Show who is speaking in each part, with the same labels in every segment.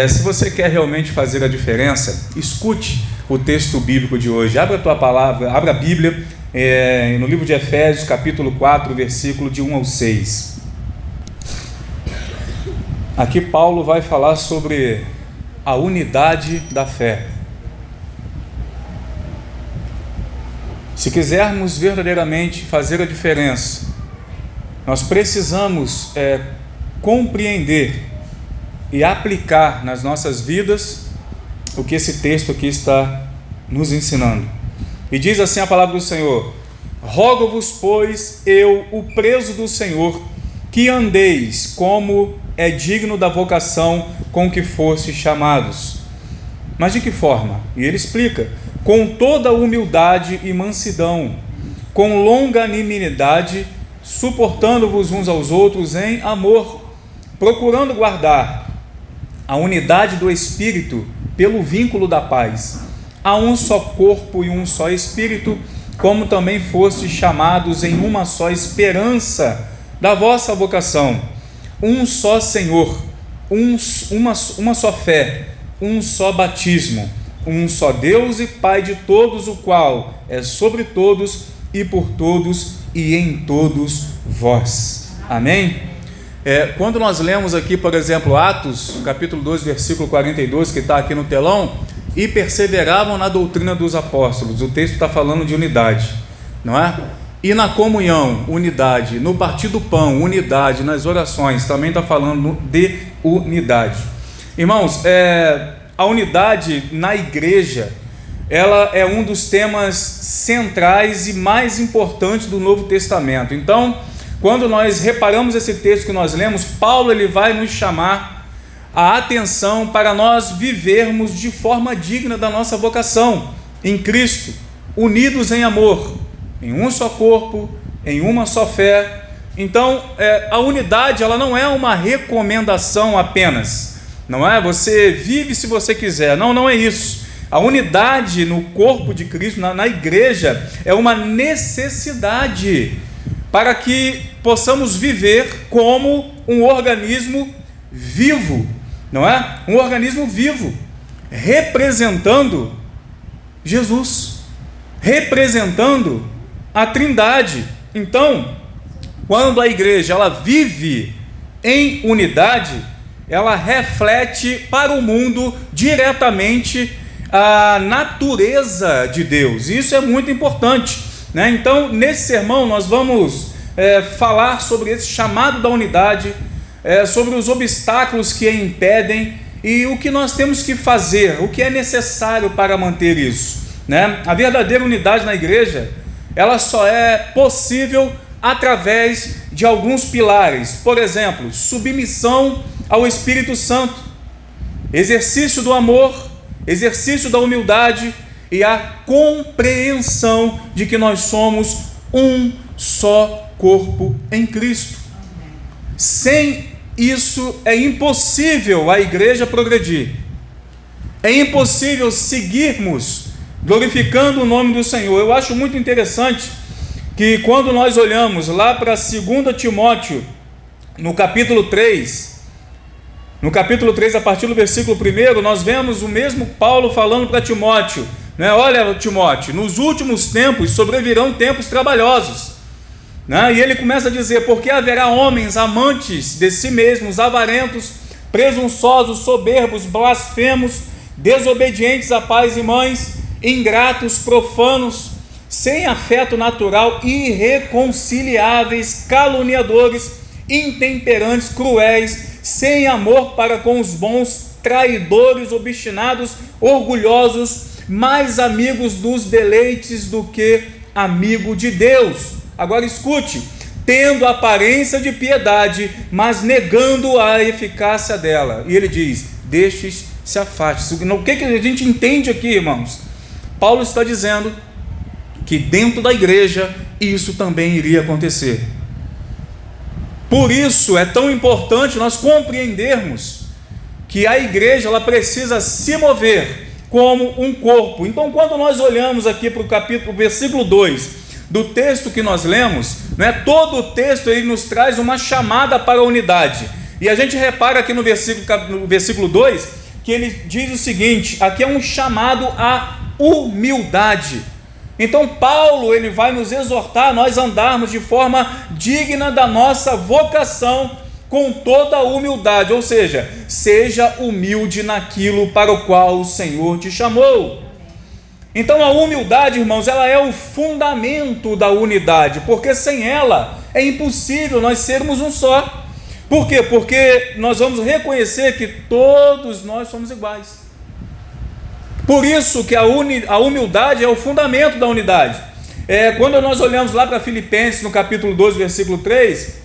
Speaker 1: Se você quer realmente fazer a diferença, escute o texto bíblico de hoje. Abra a tua palavra, abra a Bíblia, no livro de Efésios, capítulo 4, versículo de 1 ao 6. Aqui Paulo vai falar sobre a unidade da fé. Se quisermos verdadeiramente fazer a diferença, nós precisamos compreender e aplicar nas nossas vidas o que esse texto aqui está nos ensinando. E diz assim a palavra do Senhor: rogo-vos, pois, eu, o preso do Senhor, que andeis como é digno da vocação com que fostes chamados. Mas de que forma? E ele explica: com toda humildade e mansidão, com longanimidade, suportando-vos uns aos outros em amor, procurando guardar a unidade do Espírito pelo vínculo da paz. Há um só corpo e um só Espírito, como também fostes chamados em uma só esperança da vossa vocação. Um só Senhor, uma só fé, um só batismo, um só Deus e Pai de todos, o qual é sobre todos e por todos e em todos vós. Amém? Quando nós lemos aqui, por exemplo, Atos, capítulo 2, versículo 42, que está aqui no telão, e perseveravam na doutrina dos apóstolos, o texto está falando de unidade, não é? E na comunhão, unidade, no partir do pão, unidade, nas orações, também está falando de unidade. Irmãos, a unidade na igreja, ela é um dos temas centrais e mais importantes do Novo Testamento. Então, quando nós reparamos esse texto que nós lemos, Paulo ele vai nos chamar a atenção para nós vivermos de forma digna da nossa vocação em Cristo, unidos em amor, em um só corpo, em uma só fé. Então, a unidade ela não é uma recomendação apenas, não é? Você vive se você quiser, não é isso. A unidade no corpo de Cristo, na igreja, é uma necessidade para que possamos viver como um organismo vivo, não é? Um organismo vivo, representando Jesus, representando a Trindade. Então, quando a igreja ela vive em unidade, ela reflete para o mundo diretamente a natureza de Deus. Isso é muito importante, né? Então, nesse sermão nós vamos falar sobre esse chamado da unidade, sobre os obstáculos que a impedem e o que nós temos que fazer, o que é necessário para manter isso, né? A verdadeira unidade na igreja, ela só é possível através de alguns pilares. Por exemplo, submissão ao Espírito Santo, exercício do amor, exercício da humildade e a compreensão de que nós somos um só corpo em Cristo. Sem isso é impossível a igreja progredir, é impossível seguirmos glorificando o nome do Senhor. Eu acho muito interessante que quando nós olhamos lá para 2 Timóteo, no capítulo 3, a partir do versículo 1, nós vemos o mesmo Paulo falando para Timóteo, né? Olha, Timóteo, nos últimos tempos sobrevirão tempos trabalhosos, né? E ele começa a dizer: porque haverá homens amantes de si mesmos, avarentos, presunçosos, soberbos, blasfemos, desobedientes a pais e mães, ingratos, profanos, sem afeto natural, irreconciliáveis, caluniadores, intemperantes, cruéis, sem amor para com os bons, traidores, obstinados, orgulhosos, mais amigos dos deleites do que amigo de Deus. Agora escute: tendo aparência de piedade, mas negando a eficácia dela. E ele diz: destes se afaste. O que a gente entende aqui, irmãos? Paulo está dizendo que dentro da igreja isso também iria acontecer. Por isso é tão importante nós compreendermos que a igreja ela precisa se mover como um corpo. Então, quando nós olhamos aqui para o versículo 2 do texto que nós lemos, né, todo o texto ele nos traz uma chamada para a unidade. E a gente repara aqui no versículo 2, que ele diz o seguinte: aqui é um chamado à humildade. Então Paulo, ele vai nos exortar a nós andarmos de forma digna da nossa vocação, com toda a humildade, ou seja, seja humilde naquilo para o qual o Senhor te chamou. Então a humildade, irmãos, ela é o fundamento da unidade, porque sem ela é impossível nós sermos um só. Por quê? Porque nós vamos reconhecer que todos nós somos iguais. Por isso que a humildade é o fundamento da unidade. Quando nós olhamos lá para Filipenses, no capítulo 12, versículo 3,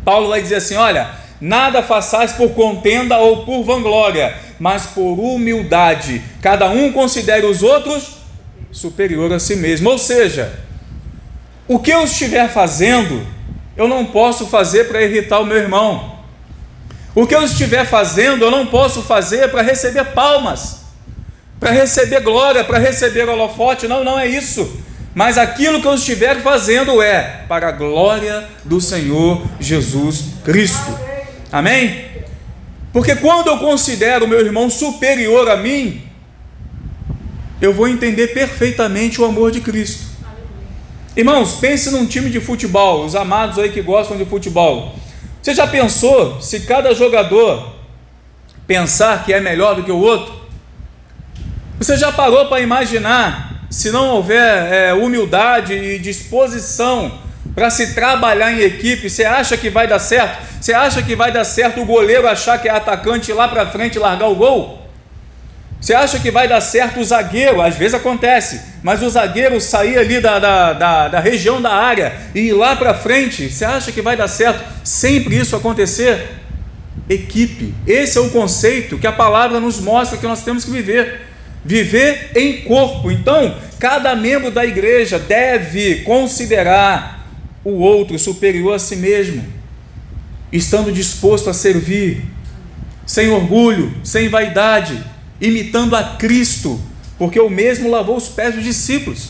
Speaker 1: Paulo vai dizer assim: olha, nada façais por contenda ou por vanglória, mas por humildade, cada um considere os outros superior a si mesmo. Ou seja, o que eu estiver fazendo, eu não posso fazer para irritar o meu irmão. O que eu estiver fazendo, eu não posso fazer para receber palmas, para receber glória, para receber holofote. Não é isso. Mas aquilo que eu estiver fazendo é para a glória do Senhor Jesus Cristo. Amém? Porque quando eu considero o meu irmão superior a mim, eu vou entender perfeitamente o amor de Cristo. Irmãos, pense num time de futebol, os amados aí que gostam de futebol. Você já pensou se cada jogador pensar que é melhor do que o outro? Você já parou para imaginar, se não houver humildade e disposição para se trabalhar em equipe, você acha que vai dar certo? Você acha que vai dar certo o goleiro achar que é atacante, ir lá para frente e largar o gol? Você acha que vai dar certo o zagueiro? Às vezes acontece, mas o zagueiro sair ali da região da área e ir lá para frente, você acha que vai dar certo sempre isso acontecer? Equipe, esse é o conceito que a palavra nos mostra que nós temos que viver em corpo. Então, cada membro da igreja deve considerar o outro superior a si mesmo, estando disposto a servir, sem orgulho, sem vaidade, imitando a Cristo, porque o mesmo lavou os pés dos discípulos,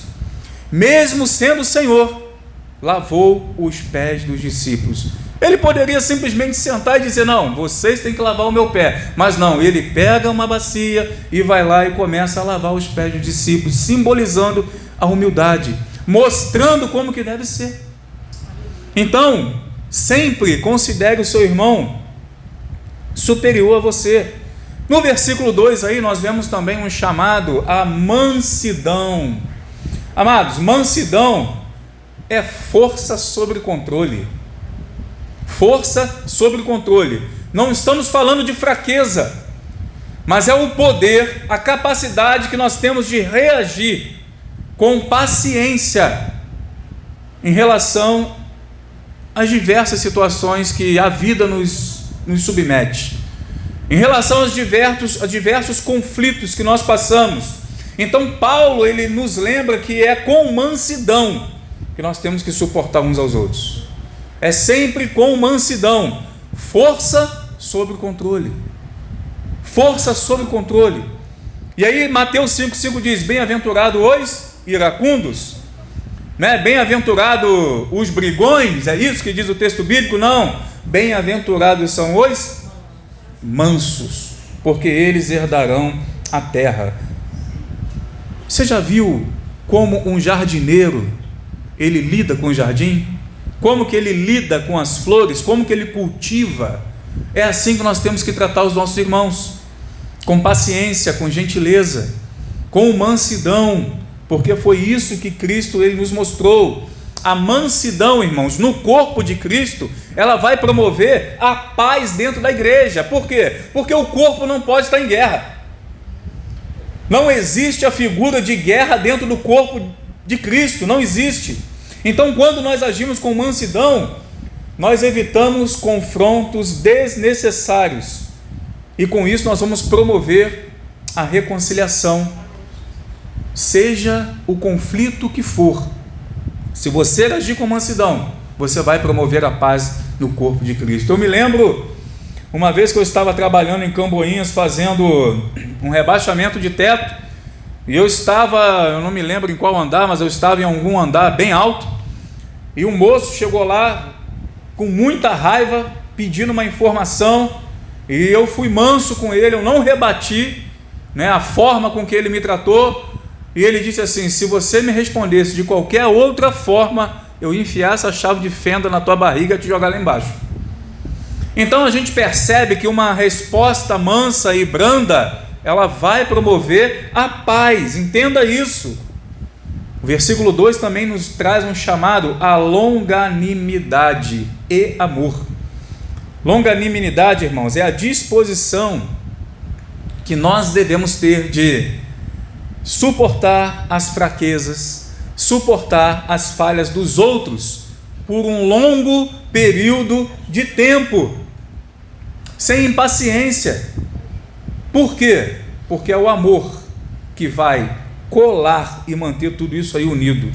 Speaker 1: mesmo sendo o Senhor, lavou os pés dos discípulos. Ele poderia simplesmente sentar e dizer: não, vocês têm que lavar o meu pé. Mas não, ele pega uma bacia e vai lá e começa a lavar os pés dos discípulos, simbolizando a humildade, mostrando como que deve ser. Então, sempre considere o seu irmão superior a você. No versículo 2 aí nós vemos também um chamado à mansidão. Amados, mansidão é força sobre controle. Força sobre controle. Não estamos falando de fraqueza, mas é o poder, a capacidade que nós temos de reagir com paciência em relação às diversas situações que a vida nos submete, em relação aos diversos conflitos que nós passamos. Então Paulo, ele nos lembra que é com mansidão que nós temos que suportar uns aos outros. É sempre com mansidão, força sobre o controle. Força sobre o controle. E aí Mateus 5,5 diz: bem-aventurado os iracundos, né? Bem-aventurado os brigões, é isso que diz o texto bíblico? Não, bem-aventurados são os mansos, porque eles herdarão a terra. Você já viu como um jardineiro ele lida com o jardim? Como que ele lida com as flores? Como que ele cultiva? É assim que nós temos que tratar os nossos irmãos, com paciência, com gentileza, com mansidão, porque foi isso que Cristo ele nos mostrou. A mansidão, irmãos, no corpo de Cristo, ela vai promover a paz dentro da igreja. Por quê? Porque o corpo não pode estar em guerra. Não existe a figura de guerra dentro do corpo de Cristo, não existe. Então, quando nós agimos com mansidão, nós evitamos confrontos desnecessários, e com isso nós vamos promover a reconciliação, seja o conflito que for. Se você agir com mansidão, você vai promover a paz no corpo de Cristo. Eu me lembro uma vez que eu estava trabalhando em Camboinhas, fazendo um rebaixamento de teto, e eu não me lembro em qual andar, mas eu estava em algum andar bem alto, e um moço chegou lá com muita raiva, pedindo uma informação, e eu fui manso com ele, eu não rebati, né, a forma com que ele me tratou, e ele disse assim: se você me respondesse de qualquer outra forma, eu ia enfiar essa chave de fenda na tua barriga e te jogar lá embaixo. Então a gente percebe que uma resposta mansa e branda, ela vai promover a paz, entenda isso. O versículo 2 também nos traz um chamado à longanimidade e amor. Longanimidade, irmãos, é a disposição que nós devemos ter de suportar as fraquezas, suportar as falhas dos outros por um longo período de tempo, sem impaciência. Por quê? Porque é o amor que vai colar e manter tudo isso aí unido.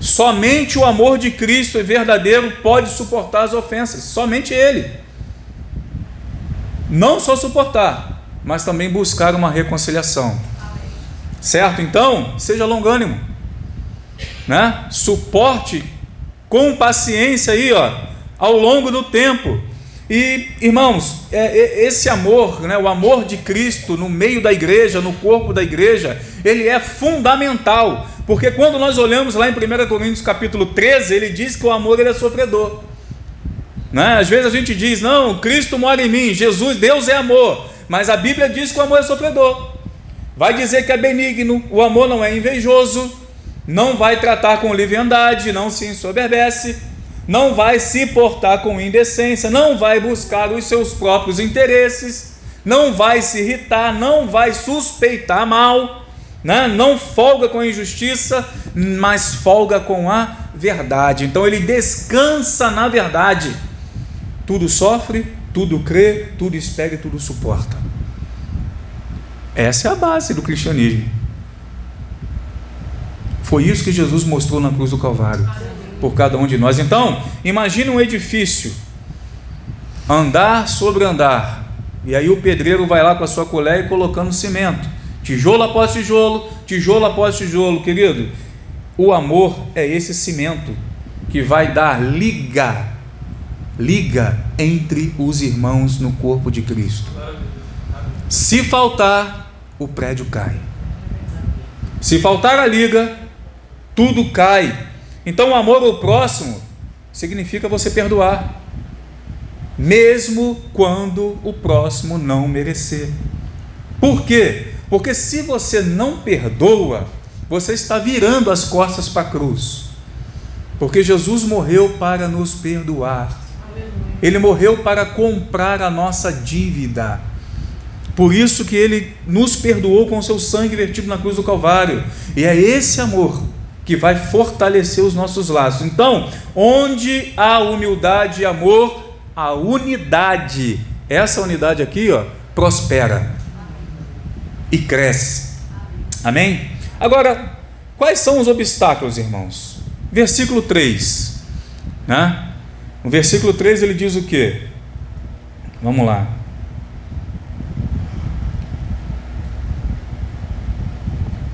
Speaker 1: Somente o amor de Cristo é verdadeiro, pode suportar as ofensas, somente Ele. Não só suportar, mas também buscar uma reconciliação. Certo? Então, seja longânimo, né? Suporte com paciência aí, ao longo do tempo. E, irmãos, esse amor, né, o amor de Cristo no meio da igreja, no corpo da igreja, ele é fundamental, porque quando nós olhamos lá em 1 Coríntios capítulo 13, ele diz que o amor ele é sofredor, né? Às vezes a gente diz: não, Cristo mora em mim, Jesus, Deus é amor, mas a Bíblia diz que o amor é sofredor. Vai dizer que é benigno, o amor não é invejoso, não vai tratar com leviandade, não se ensoberbece, não vai se portar com indecência, não vai buscar os seus próprios interesses, não vai se irritar, não vai suspeitar mal, né? Não folga com a injustiça, mas folga com a verdade. Então ele descansa na verdade. Tudo sofre, tudo crê, tudo espera e tudo suporta. Essa é a base do cristianismo. Foi isso que Jesus mostrou na cruz do Calvário por cada um de nós. Então, imagine um edifício, andar sobre andar, e aí o pedreiro vai lá com a sua colher e colocando cimento, tijolo após tijolo, tijolo após tijolo. Querido, o amor é esse cimento que vai dar liga entre os irmãos no corpo de Cristo. Se faltar, o prédio cai. Se faltar a liga, tudo cai. Então o amor ao próximo significa você perdoar, mesmo quando o próximo não merecer. Por quê? Porque se você não perdoa, você está virando as costas para a cruz. Porque Jesus morreu para nos perdoar. Ele morreu para comprar a nossa dívida. Por isso que Ele nos perdoou com o seu sangue vertido na cruz do Calvário. E é esse amor que vai fortalecer os nossos laços. Então, onde há humildade e amor, a unidade, essa unidade aqui, prospera e cresce. Amém? Agora, quais são os obstáculos, irmãos? Versículo 3, né? No versículo 3 ele diz o quê? Vamos lá.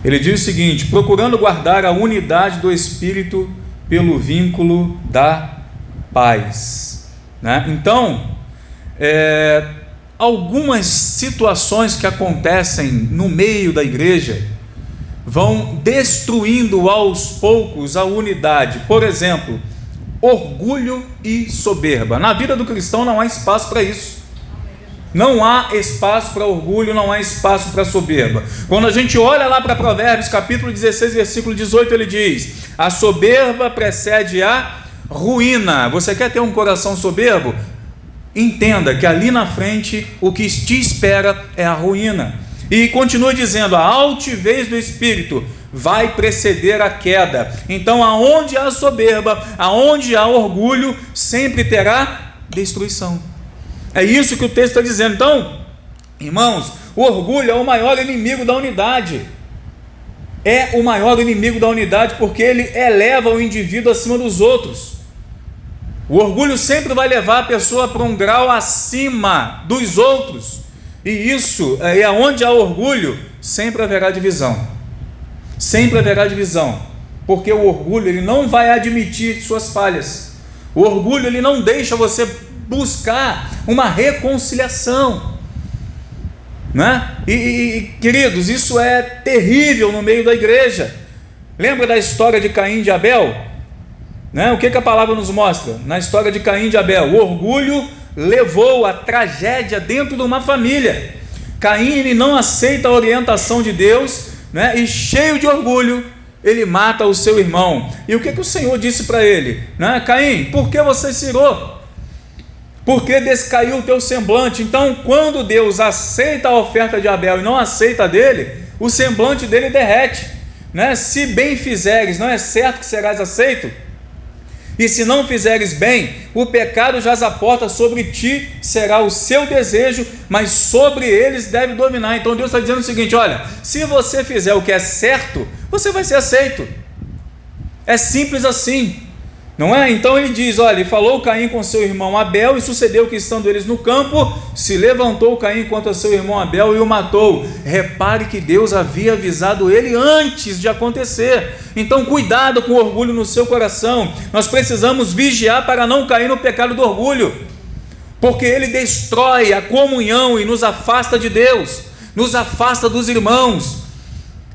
Speaker 1: Ele diz o seguinte: procurando guardar a unidade do Espírito pelo vínculo da paz, né? Então, algumas situações que acontecem no meio da igreja vão destruindo aos poucos a unidade. Por exemplo, orgulho e soberba. Na vida do cristão não há espaço para isso. Não há espaço para orgulho, não há espaço para soberba. Quando a gente olha lá para Provérbios, capítulo 16, versículo 18, ele diz: a soberba precede a ruína. Você quer ter um coração soberbo? Entenda que ali na frente o que te espera é a ruína. E continua dizendo: a altivez do espírito vai preceder a queda. Então, aonde há soberba, aonde há orgulho, sempre terá destruição. É isso que o texto está dizendo. Então, irmãos, o orgulho é o maior inimigo da unidade. É o maior inimigo da unidade porque ele eleva o indivíduo acima dos outros. O orgulho sempre vai levar a pessoa para um grau acima dos outros. E isso é onde há orgulho, sempre haverá divisão. Sempre haverá divisão. Porque o orgulho ele não vai admitir suas falhas. O orgulho ele não deixa você buscar uma reconciliação, né? Queridos, isso é terrível no meio da igreja. Lembra da história de Caim e de Abel? Né? O que a palavra nos mostra? Na história de Caim e de Abel, o orgulho levou a tragédia dentro de uma família. Caim, ele não aceita a orientação de Deus, né? E cheio de orgulho, ele mata o seu irmão. E o que o Senhor disse para ele? Né? Caim, por que você se irou? Por que descaiu o teu semblante? Então, quando Deus aceita a oferta de Abel e não aceita a dele, o semblante dele derrete, né? Se bem fizeres, não é certo que serás aceito? E se não fizeres bem, o pecado jaz a porta, sobre ti será o seu desejo, mas sobre eles deve dominar. Então Deus está dizendo o seguinte: olha, se você fizer o que é certo, você vai ser aceito. É simples assim, não é? Então ele diz, olha, e falou Caim com seu irmão Abel, e sucedeu que, estando eles no campo, se levantou Caim contra seu irmão Abel e o matou. Repare que Deus havia avisado ele antes de acontecer. Então cuidado com o orgulho no seu coração. Nós precisamos vigiar para não cair no pecado do orgulho, porque ele destrói a comunhão e nos afasta de Deus, nos afasta dos irmãos.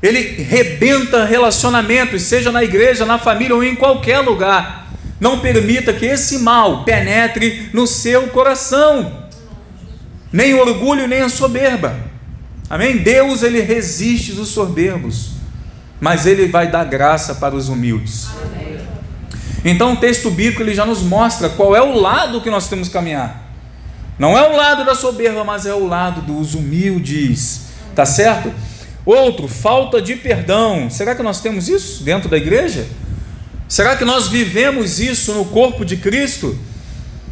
Speaker 1: Ele rebenta relacionamentos, seja na igreja, na família ou em qualquer lugar. Não permita que esse mal penetre no seu coração, nem o orgulho, nem a soberba. Amém? Deus, ele resiste os soberbos, mas ele vai dar graça para os humildes. Amém. Então o texto bíblico, ele já nos mostra qual é o lado que nós temos que caminhar. Não é o lado da soberba, mas é o lado dos humildes, tá certo? Outro, falta de perdão. Será que nós temos isso dentro da igreja? Será que nós vivemos isso no corpo de Cristo?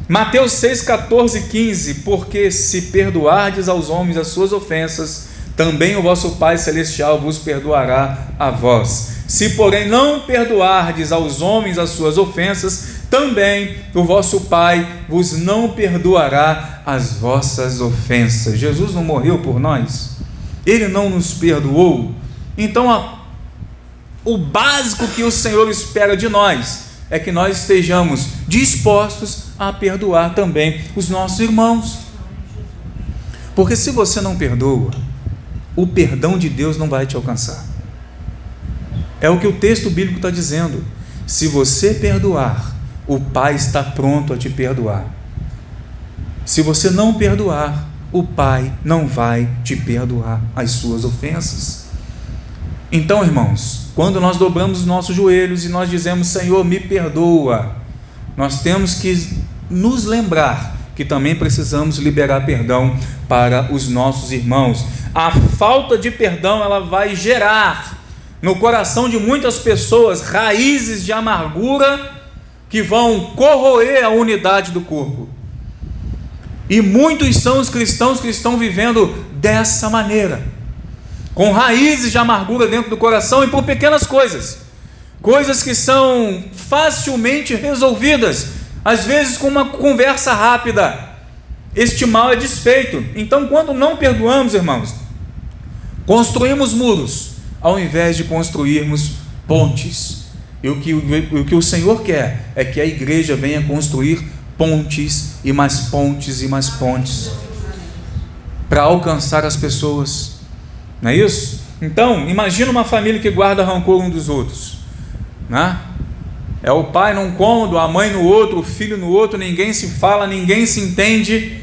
Speaker 1: Mateus 6, 14 e 15, porque se perdoardes aos homens as suas ofensas, também o vosso Pai Celestial vos perdoará a vós. Se porém não perdoardes aos homens as suas ofensas, também o vosso Pai vos não perdoará as vossas ofensas. Jesus não morreu por nós? Ele não nos perdoou? Então o básico que o Senhor espera de nós é que nós estejamos dispostos a perdoar também os nossos irmãos. Porque se você não perdoa, o perdão de Deus não vai te alcançar. É o que o texto bíblico está dizendo. Se você perdoar, o Pai está pronto a te perdoar. Se você não perdoar, o Pai não vai te perdoar as suas ofensas. Então, irmãos, quando nós dobramos os nossos joelhos e nós dizemos, Senhor, me perdoa, nós temos que nos lembrar que também precisamos liberar perdão para os nossos irmãos. A falta de perdão, ela vai gerar no coração de muitas pessoas raízes de amargura que vão corroer a unidade do corpo. E muitos são os cristãos que estão vivendo dessa maneira, com raízes de amargura dentro do coração, e por pequenas coisas que são facilmente resolvidas, às vezes com uma conversa rápida, este mal é desfeito. Então, quando não perdoamos, irmãos, construímos muros, ao invés de construirmos pontes. E o que o Senhor quer é que a igreja venha construir pontes e mais pontes e mais pontes, para alcançar as pessoas. Não é isso? Então, imagina uma família que guarda rancor um dos outros, né? É o pai num cômodo, a mãe no outro, o filho no outro, ninguém se fala, ninguém se entende,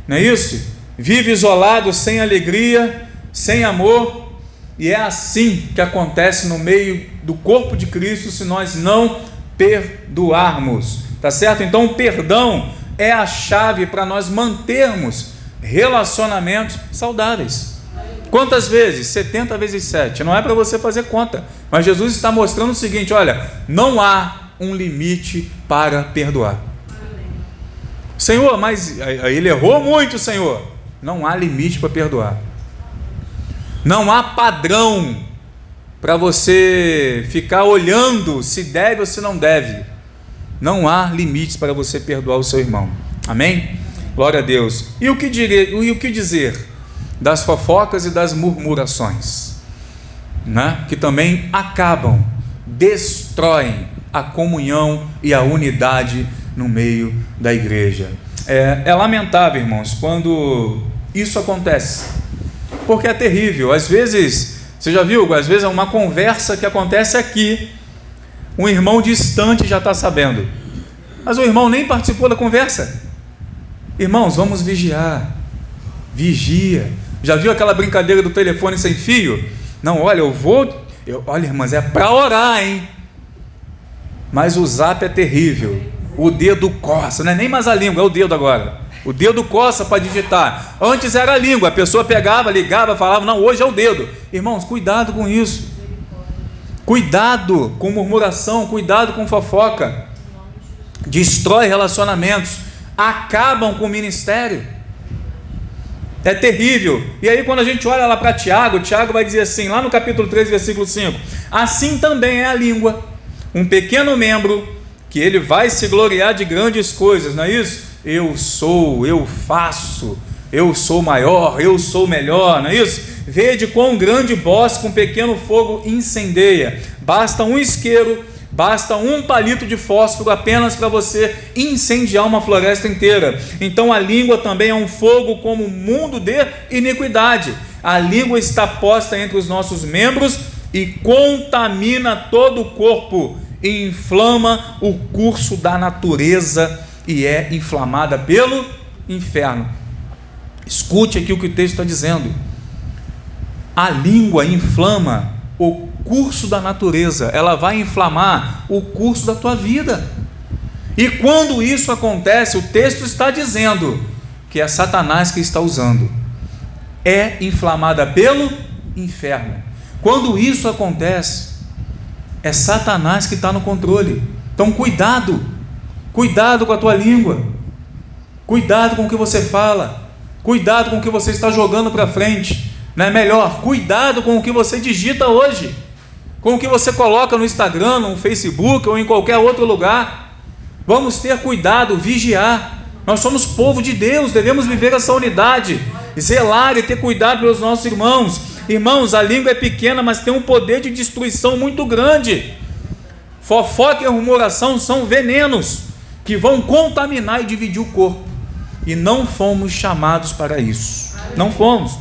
Speaker 1: não é isso? Vive isolado, sem alegria, sem amor, e é assim que acontece no meio do corpo de Cristo, se nós não perdoarmos, tá certo? Então o perdão é a chave para nós mantermos relacionamentos saudáveis. Quantas vezes? 70 vezes 7. Não é para você fazer conta, mas Jesus está mostrando o seguinte: olha, não há um limite para perdoar. Senhor, mas ele errou muito, Senhor. Não há limite para perdoar. Não há padrão para você ficar olhando se deve ou se não deve. Não há limites para você perdoar o seu irmão. Amém? Glória a Deus. E o que dizer das fofocas e das murmurações, né? Que também acabam, destroem a comunhão e a unidade no meio da igreja. É lamentável, irmãos, quando isso acontece, porque é terrível. Às vezes, você já viu, às vezes é uma conversa que acontece aqui, um irmão distante já está sabendo, mas o irmão nem participou da conversa. Irmãos, vamos vigiar, vigia. Já viu aquela brincadeira do telefone sem fio? Não, olha, olha, irmãs, é para orar, hein? Mas o zap é terrível, o dedo coça, não é nem mais a língua, é o dedo agora. O dedo coça para digitar. Antes era a língua, a pessoa pegava, ligava, falava, não, hoje é o dedo. Irmãos, cuidado com isso. Cuidado com murmuração, cuidado com fofoca. Destrói relacionamentos, acabam com o ministério. É terrível. E aí quando a gente olha lá para Tiago vai dizer assim, lá no capítulo 3, versículo 5, assim também é a língua, um pequeno membro, que ele vai se gloriar de grandes coisas, não é isso? Eu sou, eu faço, eu sou maior, eu sou melhor, não é isso? Vede quão grande bosque um pequeno fogo incendeia. Basta um isqueiro, basta um palito de fósforo apenas para você incendiar uma floresta inteira. Então a língua também é um fogo como um mundo de iniquidade. A língua está posta entre os nossos membros e contamina todo o corpo, e inflama o curso da natureza e é inflamada pelo inferno. Escute aqui o que o texto está dizendo. A língua inflama o curso da natureza, ela vai inflamar o curso da tua vida. E quando isso acontece, o texto está dizendo que é Satanás que está usando. É inflamada pelo inferno. Quando isso acontece, é Satanás que está no controle. Então cuidado com a tua língua, cuidado com o que você fala, cuidado com o que você está jogando para frente. Não é melhor? Cuidado com o que você digita hoje, com o que você coloca no Instagram, no Facebook ou em qualquer outro lugar. Vamos ter cuidado, vigiar. Nós somos povo de Deus, devemos viver essa unidade, zelar e ter cuidado pelos nossos irmãos. Irmãos, a língua é pequena, mas tem um poder de destruição muito grande. Fofoca e murmuração são venenos que vão contaminar e dividir o corpo, e não fomos chamados para isso. Não fomos.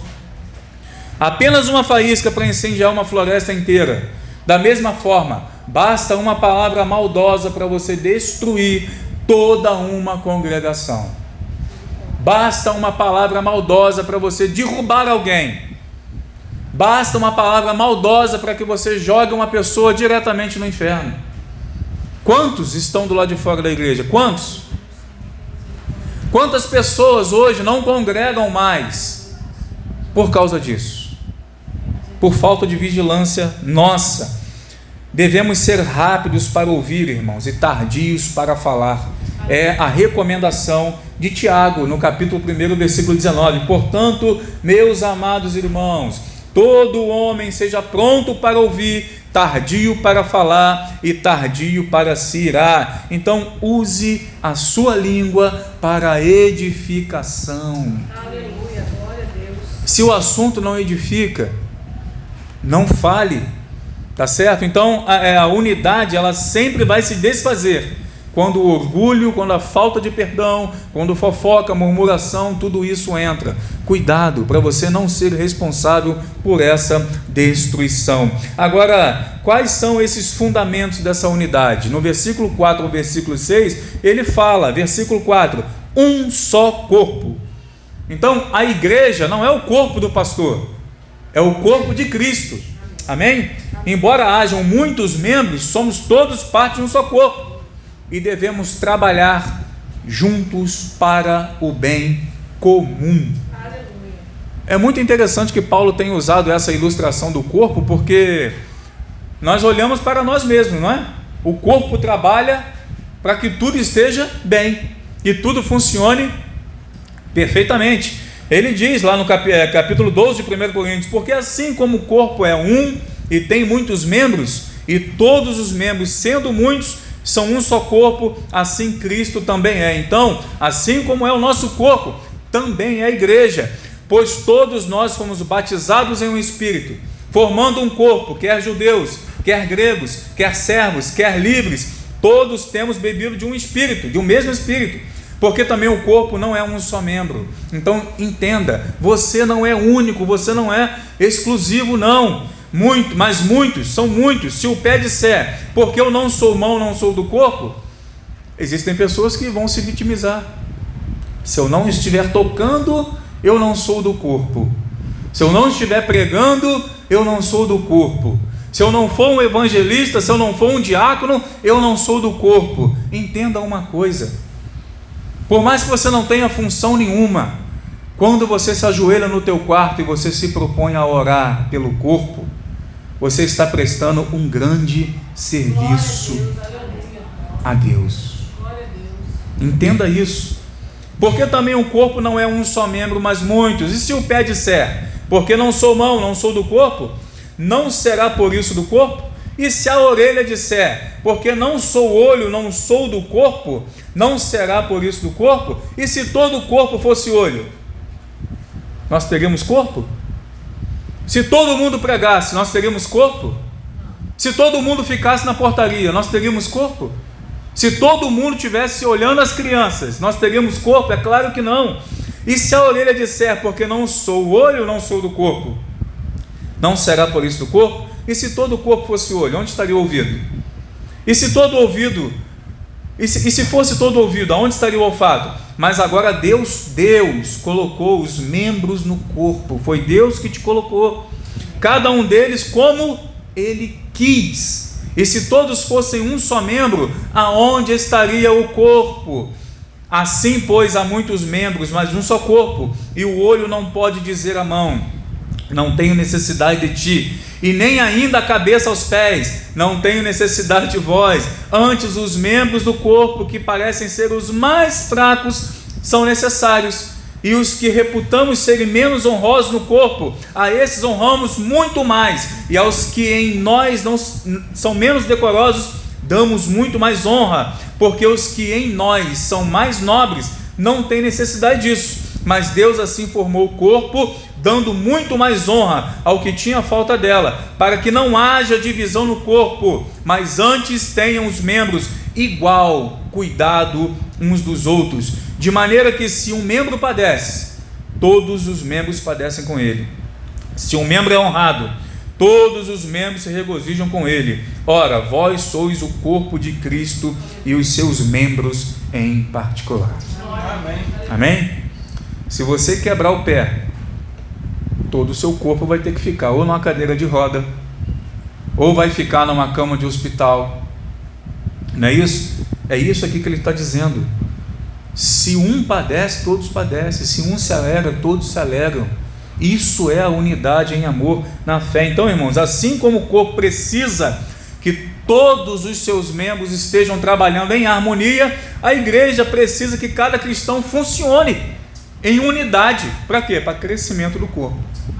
Speaker 1: Apenas uma faísca para incendiar uma floresta inteira. Da mesma forma, basta uma palavra maldosa para você destruir toda uma congregação. Basta uma palavra maldosa para você derrubar alguém. Basta uma palavra maldosa para que você jogue uma pessoa diretamente no inferno. Quantos estão do lado de fora da igreja? Quantos? Quantas pessoas hoje não congregam mais por causa disso? Por falta de vigilância nossa. Devemos ser rápidos para ouvir, irmãos, e tardios para falar. É a recomendação de Tiago, no capítulo 1, versículo 19. Portanto, meus amados irmãos, todo homem seja pronto para ouvir, tardio para falar e tardio para se irar. Então, use a sua língua para edificação.
Speaker 2: Aleluia, glória a Deus.
Speaker 1: Se o assunto não edifica, não fale, tá certo? Então, a unidade, ela sempre vai se desfazer quando o orgulho, quando a falta de perdão, quando fofoca, murmuração, tudo isso entra. Cuidado para você não ser responsável por essa destruição. Agora, quais são esses fundamentos dessa unidade? No versículo 4 ao versículo 6, ele fala, versículo 4, um só corpo. Então, a igreja não é o corpo do pastor, é o corpo de Cristo. Amém? Embora hajam muitos membros, somos todos parte de um só corpo. E devemos trabalhar juntos para o bem comum.
Speaker 2: Aleluia.
Speaker 1: É muito interessante que Paulo tenha usado essa ilustração do corpo, porque nós olhamos para nós mesmos, não é? O corpo trabalha para que tudo esteja bem e tudo funcione perfeitamente. Ele diz lá no capítulo 12 de 1 Coríntios, porque assim como o corpo é um e tem muitos membros, e todos os membros, sendo muitos, são um só corpo, assim Cristo também é. Então, assim como é o nosso corpo, também é a igreja, pois todos nós fomos batizados em um Espírito, formando um corpo, quer judeus, quer gregos, quer servos, quer livres, todos temos bebido de um Espírito, de um mesmo Espírito, Porque também o corpo não é um só membro. Então entenda, você não é único, você não é exclusivo, não. Mas muitos, são muitos. Se o pé disser, porque eu não sou mão, não sou do corpo, existem pessoas que vão se vitimizar. Se eu não estiver tocando, eu não sou do corpo. Se eu não estiver pregando, eu não sou do corpo. Se eu não for um evangelista, se eu não for um diácono, eu não sou do corpo. Entenda uma coisa: por mais que você não tenha função nenhuma, quando você se ajoelha no teu quarto e você se propõe a orar pelo corpo, você está prestando um grande serviço a Deus. Entenda isso. Porque também o corpo não é um só membro, mas muitos. E se o pé disser, porque não sou mão, não sou do corpo, não será por isso do corpo? E se a orelha disser, porque não sou olho, não sou do corpo, não será por isso do corpo? E se todo o corpo fosse olho, nós teríamos corpo? Se todo mundo pregasse, nós teríamos corpo? Se todo mundo ficasse na portaria, nós teríamos corpo? Se todo mundo estivesse olhando as crianças, nós teríamos corpo? É claro que não. E se a orelha disser, porque não sou olho, não sou do corpo, não será por isso do corpo? E se todo o corpo fosse olho, onde estaria o ouvido? E se todo ouvido, e se fosse todo ouvido, aonde estaria o olfato? Mas agora Deus colocou os membros no corpo. Foi Deus que te colocou, cada um deles como Ele quis. E se todos fossem um só membro, aonde estaria o corpo? Assim, pois, há muitos membros, mas um só corpo. E o olho não pode dizer à mão, não tenho necessidade de ti, e nem ainda a cabeça aos pés, não tenho necessidade de vós. Antes, os membros do corpo, que parecem ser os mais fracos, são necessários, e os que reputamos serem menos honrosos no corpo, a esses honramos muito mais, e aos que em nós não são menos decorosos, damos muito mais honra, porque os que em nós são mais nobres não têm necessidade disso, mas Deus assim formou o corpo, dando muito mais honra ao que tinha falta dela, para que não haja divisão no corpo, mas antes tenham os membros igual cuidado uns dos outros, de maneira que se um membro padece, todos os membros padecem com ele. Se um membro é honrado, todos os membros se regozijam com ele. Ora, vós sois o corpo de Cristo e os seus membros em particular. Amém? Amém? Se você quebrar o pé, todo o seu corpo vai ter que ficar ou numa cadeira de roda, ou vai ficar numa cama de hospital. Não é isso? É isso aqui que ele está dizendo. Se um padece, todos padecem. Se um se alegra, todos se alegram. Isso é a unidade em amor, na fé. Então, irmãos, assim como o corpo precisa que todos os seus membros estejam trabalhando em harmonia, a igreja precisa que cada cristão funcione em unidade. Para quê? Para crescimento do corpo.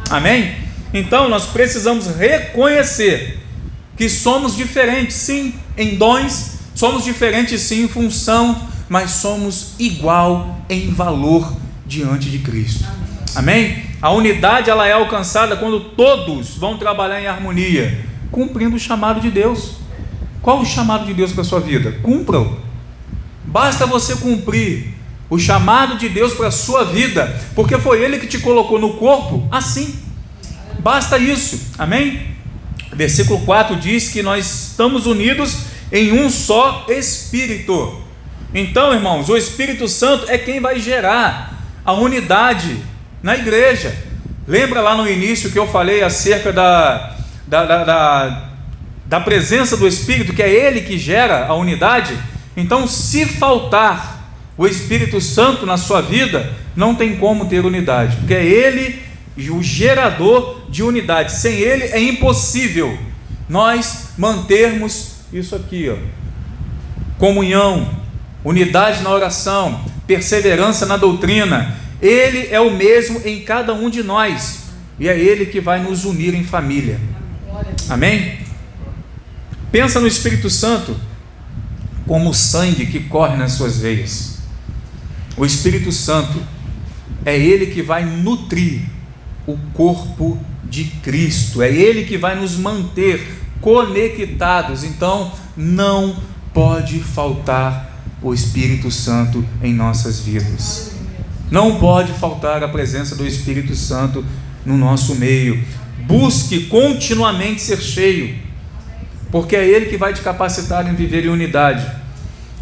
Speaker 1: Amém? Então nós precisamos reconhecer que somos diferentes, sim, em dons, somos diferentes, sim, em função, mas somos igual em valor diante de Cristo. Amém? A unidade ela é alcançada quando todos vão trabalhar em harmonia, cumprindo o chamado de Deus. Qual o chamado de Deus para a sua vida? Cumpra-o. Basta você cumprir o chamado de Deus para a sua vida, porque foi Ele que te colocou no corpo assim. Basta isso. Amém? Versículo 4 diz que nós estamos unidos em um só Espírito. Então, irmãos, o Espírito Santo é quem vai gerar a unidade na igreja. Lembra lá no início que eu falei acerca da presença do Espírito, que é Ele que gera a unidade? Então, se faltar o Espírito Santo na sua vida, não tem como ter unidade, porque é Ele o gerador de unidade. Sem Ele é impossível nós mantermos isso aqui, ó: comunhão, unidade na oração, perseverança na doutrina. Ele é o mesmo em cada um de nós, e é Ele que vai nos unir em família. Amém? Pensa no Espírito Santo como o sangue que corre nas suas veias. O Espírito Santo é Ele que vai nutrir o corpo de Cristo, é Ele que vai nos manter conectados. Então não pode faltar o Espírito Santo em nossas vidas. Não pode faltar a presença do Espírito Santo no nosso meio. Busque continuamente ser cheio, porque é Ele que vai te capacitar em viver em unidade.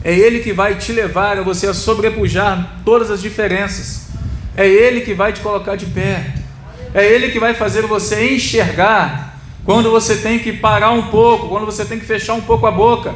Speaker 1: É Ele que vai te levar a você a sobrepujar todas as diferenças. É Ele que vai te colocar de pé. É Ele que vai fazer você enxergar quando você tem que parar um pouco, quando você tem que fechar um pouco a boca.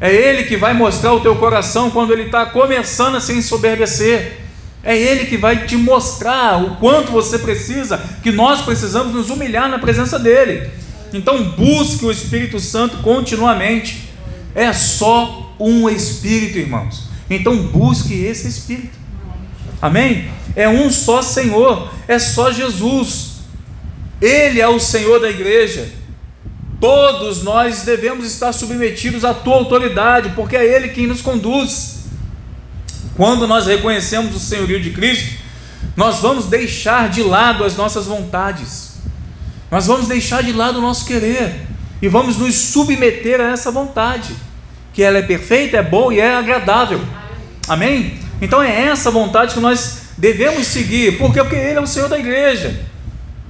Speaker 1: É Ele que vai mostrar o teu coração quando ele está começando a se ensoberbecer. É Ele que vai te mostrar o quanto você precisa, que nós precisamos nos humilhar na presença dEle. Então busque o Espírito Santo continuamente. É só um Espírito, irmãos. Então busque esse Espírito. Amém? É um só Senhor, é só Jesus. Ele é o Senhor da igreja. Todos nós devemos estar submetidos à tua autoridade, porque é Ele quem nos conduz. Quando nós reconhecemos o senhorio de Cristo, nós vamos deixar de lado as nossas vontades, nós vamos deixar de lado o nosso querer, e vamos nos submeter a essa vontade, que ela é perfeita, é boa e é agradável. Amém? Então é essa vontade que nós devemos seguir. Por quê? Porque Ele é o Senhor da igreja.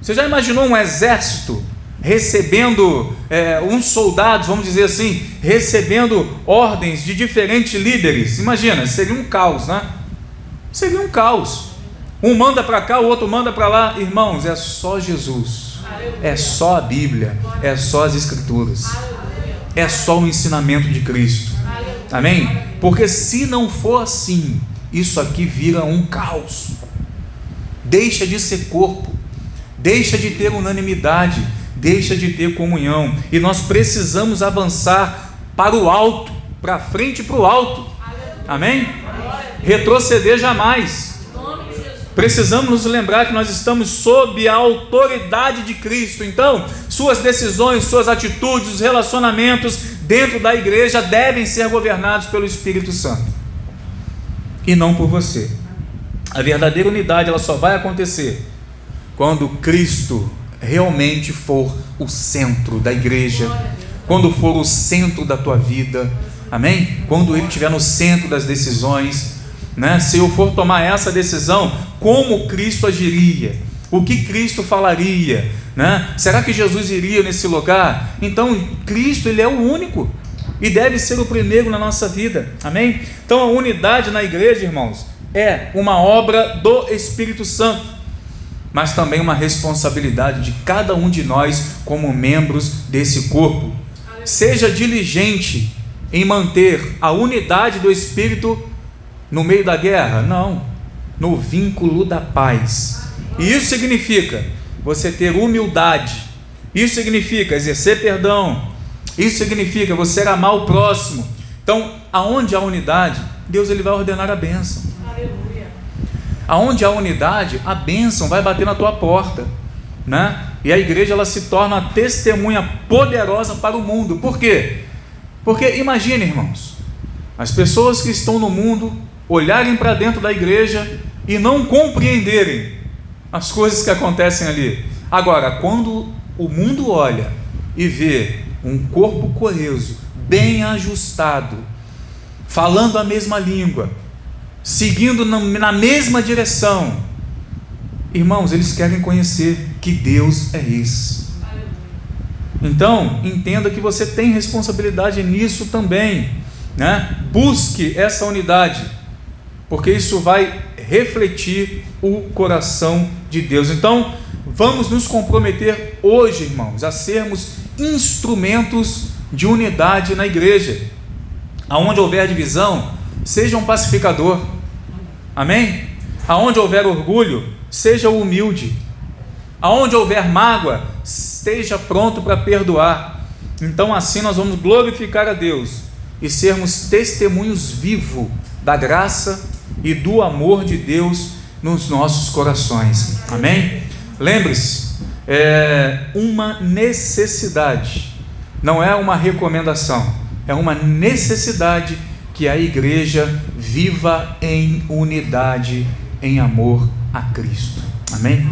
Speaker 1: Você já imaginou um exército recebendo uns soldados, vamos dizer assim, recebendo ordens de diferentes líderes? Imagina, seria um caos, né? Seria um caos. Um manda para cá, o outro manda para lá. Irmãos, é só Jesus, é só a Bíblia, é só as Escrituras, é só o ensinamento de Cristo. Amém? Porque se não for assim, isso aqui vira um caos. Deixa de ser corpo, deixa de ter unanimidade, deixa de ter comunhão, e nós precisamos avançar para o alto, para frente e para o alto. Amém? Retroceder jamais. Precisamos nos lembrar que nós estamos sob a autoridade de Cristo. Então, suas decisões, suas atitudes, os relacionamentos dentro da igreja devem ser governados pelo Espírito Santo, e não por você. A verdadeira unidade, ela só vai acontecer quando Cristo realmente for o centro da igreja, quando for o centro da tua vida. Amém? Quando Ele estiver no centro das decisões, né? Se eu for tomar essa decisão, como Cristo agiria? O que Cristo falaria? Né? Será que Jesus iria nesse lugar? Então Cristo, Ele é o único e deve ser o primeiro na nossa vida. Amém? Então a unidade na igreja, irmãos, é uma obra do Espírito Santo, mas também uma responsabilidade de cada um de nós como membros desse corpo. Seja diligente em manter a unidade do Espírito no meio da guerra? Não, no vínculo da paz. E isso significa você ter humildade, isso significa exercer perdão, isso significa você amar o próximo. Então, aonde há unidade, Deus ele vai ordenar a bênção.
Speaker 2: Aleluia.
Speaker 1: Aonde há unidade, a bênção vai bater na tua porta, né? E a igreja ela se torna uma testemunha poderosa para o mundo. Por quê? Porque imagine, irmãos, as pessoas que estão no mundo olharem para dentro da igreja e não compreenderem as coisas que acontecem ali. Agora, quando o mundo olha e vê um corpo coeso, bem ajustado, falando a mesma língua, seguindo na mesma direção, irmãos, eles querem conhecer que Deus é esse. Então, entenda que você tem responsabilidade nisso também, né? Busque essa unidade, porque isso vai refletir o coração de Deus. Então, vamos nos comprometer hoje, irmãos, a sermos instrumentos de unidade na igreja. Aonde houver divisão, seja um pacificador. Amém? Aonde houver orgulho, seja humilde. Aonde houver mágoa, esteja pronto para perdoar. Então assim nós vamos glorificar a Deus e sermos testemunhos vivos da graça e do amor de Deus nos nossos corações. Amém? Lembre-se, é uma necessidade, não é uma recomendação, é uma necessidade que a igreja viva em unidade, em amor a Cristo. Amém?